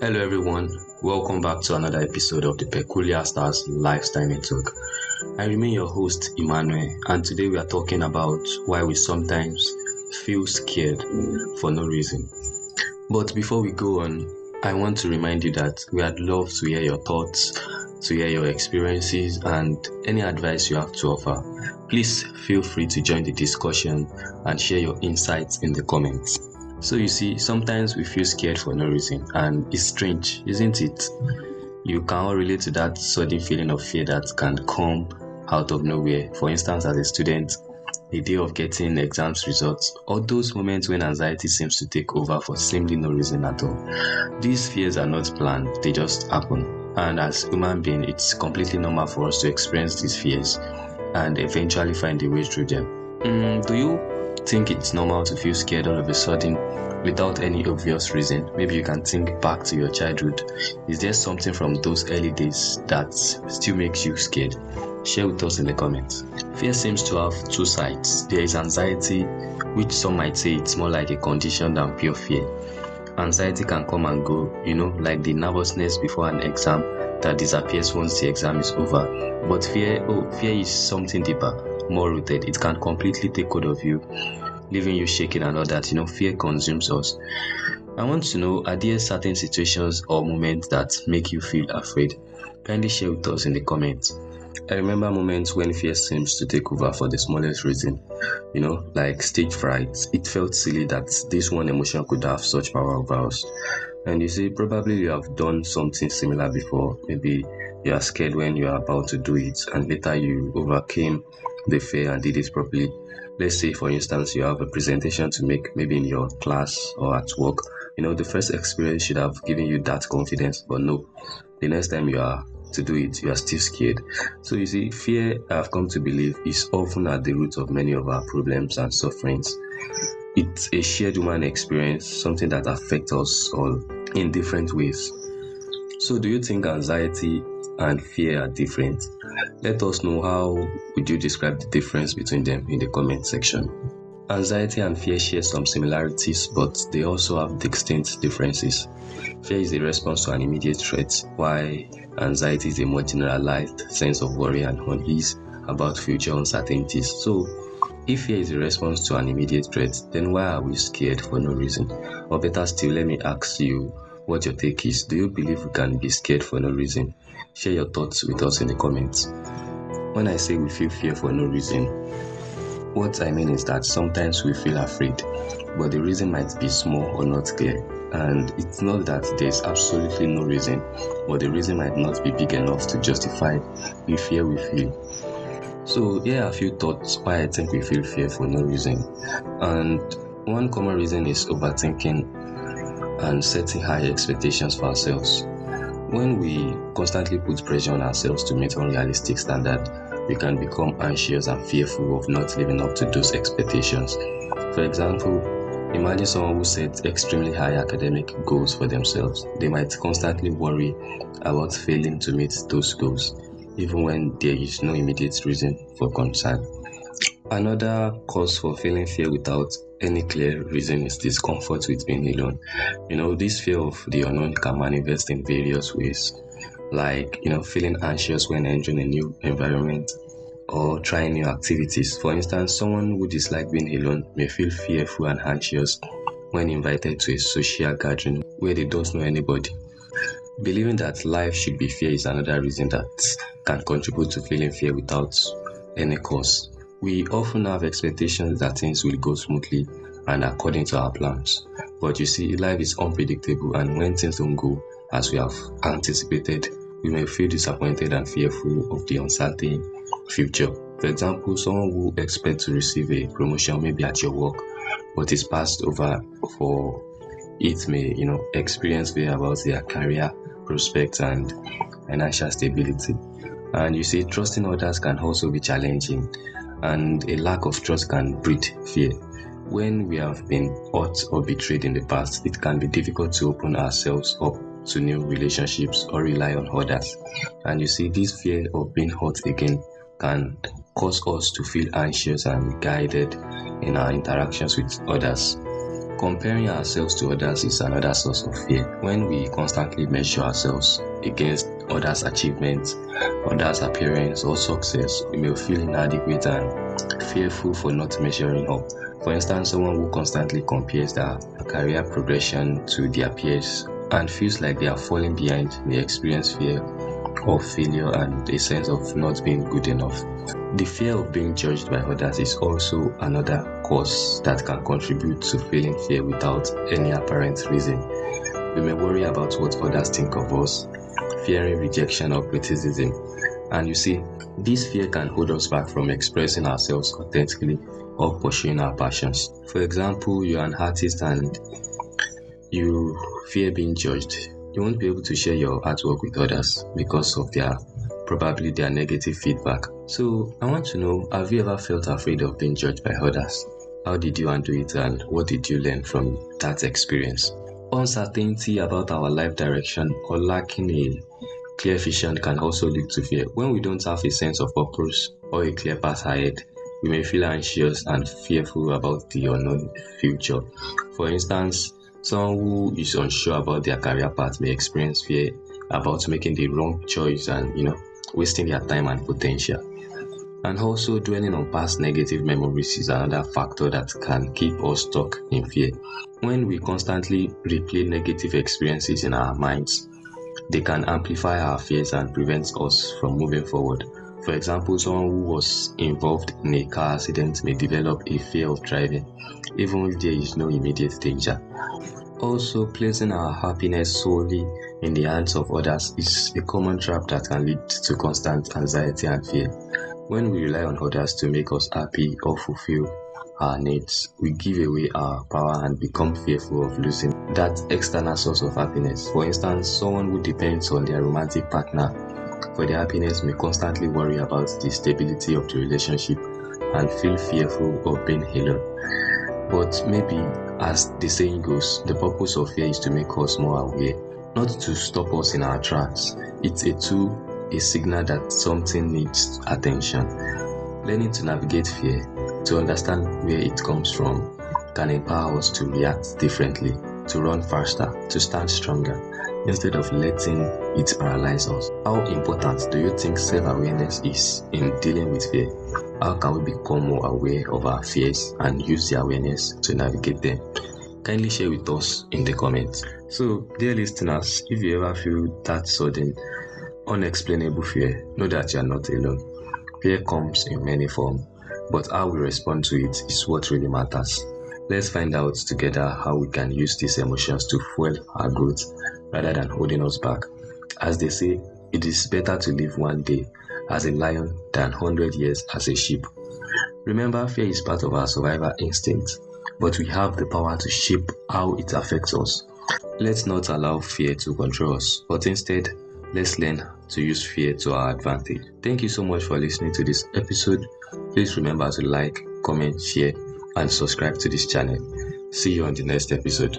Hello everyone, welcome back to another episode of the Peculiar Stars Lifestyle Network. I remain your host Emmanuel, and today we are talking about why we sometimes feel scared for no reason. But before we go on, I want to remind you that we would love to hear your thoughts, to hear your experiences and any advice you have to offer. Please feel free to join the discussion and share your insights in the comments. So you see, sometimes we feel scared for no reason, and it's strange, isn't it? You can all relate to that sudden feeling of fear that can come out of nowhere. For instance, as a student, the day of getting exams results, or those moments when anxiety seems to take over for seemingly no reason at all. These fears are not planned, they just happen. And as human beings, it's completely normal for us to experience these fears and eventually find a way through them. Do you think it's normal to feel scared all of a sudden without any obvious reason? Maybe you can think back to your childhood. Is there something from those early days that still makes you scared? Share with us in the comments. Fear seems to have two sides. There is anxiety, which some might say it's more like a condition than pure fear. Anxiety can come and go, like the nervousness before an exam that disappears once the exam is over. But fear is something deeper, more rooted. It can completely take hold of you, leaving you shaking and all that. Fear consumes us. I want to know, are there certain situations or moments that make you feel afraid? Kindly share with us in the comments. I remember moments when fear seems to take over for the smallest reason, like stage fright. It felt silly that this one emotion could have such power over us. And you see, probably you have done something similar before. Maybe you are scared when you are about to do it, and later you overcame the fear and did it properly. Let's say, for instance, you have a presentation to make, maybe in your class or at work. The first experience should have given you that confidence, but no. The next time you are to do it, you are still scared. So you see, fear, I've come to believe, is often at the root of many of our problems and sufferings. It's a shared human experience, something that affects us all in different ways. So do you think anxiety and fear are different? Let us know, how would you describe the difference between them in the comment section. Anxiety and fear share some similarities, but they also have distinct differences. Fear is a response to an immediate threat, while anxiety is a more generalized sense of worry and unease about future uncertainties. So, if fear is a response to an immediate threat, then why are we scared for no reason? Or better still, let me ask you what your take is. Do you believe we can be scared for no reason? Share your thoughts with us in the comments. When I say we feel fear for no reason, what I mean is that sometimes we feel afraid, but the reason might be small or not clear. And it's not that there's absolutely no reason, but the reason might not be big enough to justify the fear we feel. So here are a few thoughts why I think we feel fear for no reason. And one common reason is overthinking and setting high expectations for ourselves. When we constantly put pressure on ourselves to meet unrealistic standards, we can become anxious and fearful of not living up to those expectations. For example, imagine someone who sets extremely high academic goals for themselves. They might constantly worry about failing to meet those goals, even when there is no immediate reason for concern. Another cause for feeling fear without any clear reason is discomfort with being alone. This fear of the unknown can manifest in various ways, like feeling anxious when entering a new environment or trying new activities. For instance, someone who dislikes being alone may feel fearful and anxious when invited to a social gathering where they don't know anybody. Believing that life should be fair is another reason that can contribute to feeling fear without any cause. We often have expectations that things will go smoothly and according to our plans. But you see, life is unpredictable, and when things don't go as we have anticipated, we may feel disappointed and fearful of the uncertain future. For example, someone who expects to receive a promotion maybe at your work, but is passed over for it may, experience fear about their career prospects and financial stability. And you see, trusting others can also be challenging, and a lack of trust can breed fear. When we have been hurt or betrayed in the past, it can be difficult to open ourselves up to new relationships or rely on others. And you see, this fear of being hurt again can cause us to feel anxious and guided in our interactions with others. Comparing ourselves to others is another source of fear. When we constantly measure ourselves against others' achievements, others' appearance, or success, we may feel inadequate and fearful for not measuring up. For instance, someone who constantly compares their career progression to their peers and feels like they are falling behind may experience fear of failure and a sense of not being good enough. The fear of being judged by others is also another cause that can contribute to feeling fear without any apparent reason. We may worry about what others think of us, fearing rejection or criticism. And you see, this fear can hold us back from expressing ourselves authentically or pursuing our passions. For example, you're an artist and you fear being judged. You won't be able to share your artwork with others because of probably their negative feedback. So I want to know, have you ever felt afraid of being judged by others? How did you handle it and what did you learn from that experience? Uncertainty about our life direction or lacking a clear vision can also lead to fear. When we don't have a sense of purpose or a clear path ahead, we may feel anxious and fearful about the unknown future. For instance, someone who is unsure about their career path may experience fear about making the wrong choice and, wasting their time and potential. And also, dwelling on past negative memories is another factor that can keep us stuck in fear. When we constantly replay negative experiences in our minds, they can amplify our fears and prevent us from moving forward. For example, someone who was involved in a car accident may develop a fear of driving, even if there is no immediate danger. Also, placing our happiness solely in the hands of others is a common trap that can lead to constant anxiety and fear. When we rely on others to make us happy or fulfill our needs, we give away our power and become fearful of losing that external source of happiness. For instance, someone who depends on their romantic partner for their happiness may constantly worry about the stability of the relationship and feel fearful of being alone. But maybe, as the saying goes, the purpose of fear is to make us more aware, not to stop us in our tracks. It's a tool, a signal that something needs attention. Learning to navigate fear, to understand where it comes from, can empower us to react differently, to run faster, to stand stronger, instead of letting it paralyze us. How important do you think self-awareness is in dealing with fear? How can we become more aware of our fears and use the awareness to navigate them? Kindly share with us in the comments. So, dear listeners, if you ever feel that sudden, unexplainable fear, know that you are not alone. Fear comes in many forms, but how we respond to it is what really matters. Let's find out together how we can use these emotions to fuel our growth rather than holding us back. As they say, it is better to live one day as a lion than 100 years as a sheep. Remember, fear is part of our survival instinct, but we have the power to shape how it affects us. Let's not allow fear to control us, but instead, let's learn to use fear to our advantage. Thank you so much for listening to this episode. Please remember to like, comment, share, and subscribe to this channel. See you on the next episode.